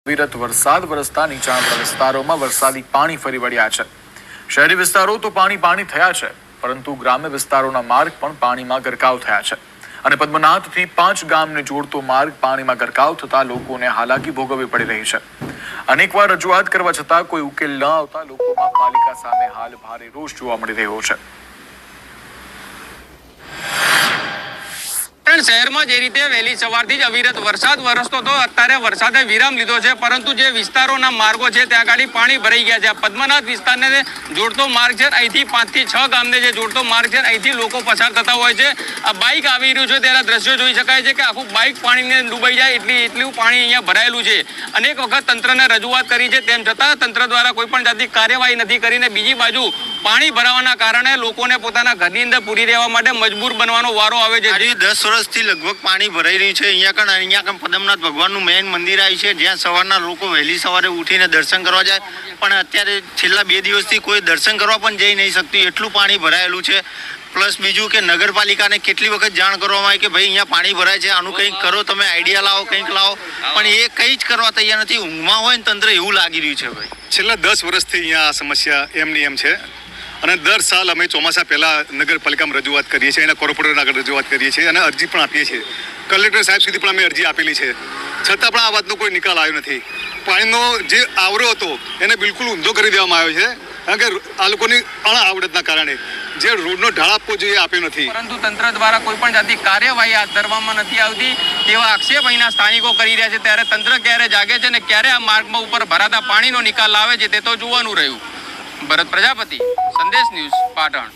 વિરત વરસાદ વરસતા નીચાણવાળા વિસ્તારોમાં વરસાદી પાણી ફરી વળ્યા છે। શહેરી વિસ્તારો તો પાણી થયા છે, પરંતુ ગ્રામ્ય વિસ્તારોના માર્ગ પણ પાણીમાં ગરકાવ થયા છે અને પદ્મનાથથી 5 ગામને જોડતો માર્ગ પાણીમાં ગરકાવ થતા લોકોને હાલાકી ભોગવવી પડી રહી છે। અનેકવાર રજૂઆત કરવા છતાં કોઈ ઉકેલ ન આવતા લોકોમાં પાલિકા સામે હાલ ભારે રોષ જોવા મળી રહ્યો છે। શહેરમાં જે રીતે વહેલી સવારથી જ અવિરત વરસાદ વરસતો હતો, અત્યારે વરસાદે વિરામ લીધો છે, પરંતુ જે વિસ્તારોના માર્ગો છે ત્યાં આગળ પાણી ભરાઈ ગયા છે। પદ્મનાથ વિસ્તારને જોડતો માર્ગ છે, અહીંથી 5 થી 6 ગામને જે જોડતો માર્ગ છે, અહીંથી લોકો પસાર થતા હોય છે। આ બાઇક આવી રહ્યું છે ત્યારે દ્રશ્યો જોઈ શકાય છે કે આખું બાઇક પાણીને ડૂબાઈ જાય એટલું પાણી અહીંયા ભરાયેલું છે। અનેક વખત તંત્રને રજૂઆત કરી છે, તેમ છતાં તંત્ર દ્વારા કોઈ પણ જાતની કાર્યવાહી નથી કરીને બીજી બાજુ પાણી ભરાવાના કારણે લોકોને પોતાના ઘરની અંદર પૂરી રહેવા માટે મજબૂર બનવાનો વારો આવે છે। 10 વર્ષથી લગભગ પાણી ભરાઈ રહ્યું છે। અહીંયા પદ્મનાથ ભગવાનનું મેઇન મંદિર આવ્યું છે, જ્યાં સવારના લોકો વહેલી સવારે ઉઠીને દર્શન કરવા જાય, પણ અત્યારે છેલ્લા 2 દિવસથી કોઈ દર્શન કરવા પણ જઈ નહીં શકતું, એટલું પાણી ભરાયેલું છે। પ્લસ બીજું કે નગરપાલિકાને કેટલી વખત જાણ કરવામાં આવી કે ભાઈ અહીંયા પાણી ભરાય છે, આનું કંઈક કરો, તમે આઈડિયા લાવો, કંઈક લાવો, પણ એ કંઈ જ કરવા તૈયાર નથી। ઊંઘમાં હોય ને તંત્ર એવું લાગી રહ્યું છે ભાઈ। છેલ્લા 10 વર્ષથી અહીંયા આ સમસ્યા એમની એમ છે અને દર સાલ અમે ચોમાસા પહેલા નગરપાલિકામાં રજૂઆત કરીએ છીએ, એના કોર્પોરેટર આગળ રજૂઆત કરીએ છીએ અને અરજી પણ આપીએ છીએ। કલેક્ટર સાહેબ સુધી પણ અમે અરજી આપેલી છે, છતાં પણ આ વાતનો કોઈ નિકાલ આવ્યો નથી। પાણીનો જે આવરો હતો એને બિલકુલ ઊંધો કરી દેવામાં આવ્યો છે, કારણ કે આ લોકોની અણઆવડતના કારણે જે રોડનો ઢાળ આપવો જોઈએ આપ્યો નથી, પરંતુ તંત્ર દ્વારા કોઈ પણ જાતની કાર્યવાહી હાથ ધરવામાં નથી આવતી તેવા આક્ષેપ અહીંના સ્થાનિકો કરી રહ્યા છે। ત્યારે તંત્ર ક્યારે જાગે છે અને ક્યારે આ માર્ગમાં ઉપર ભરાતા પાણીનો નિકાલ આવે છે તે તો જોવાનું રહ્યું। ભરત પ્રજાપતિ, સંદેશ ન્યૂઝ, પાટણ।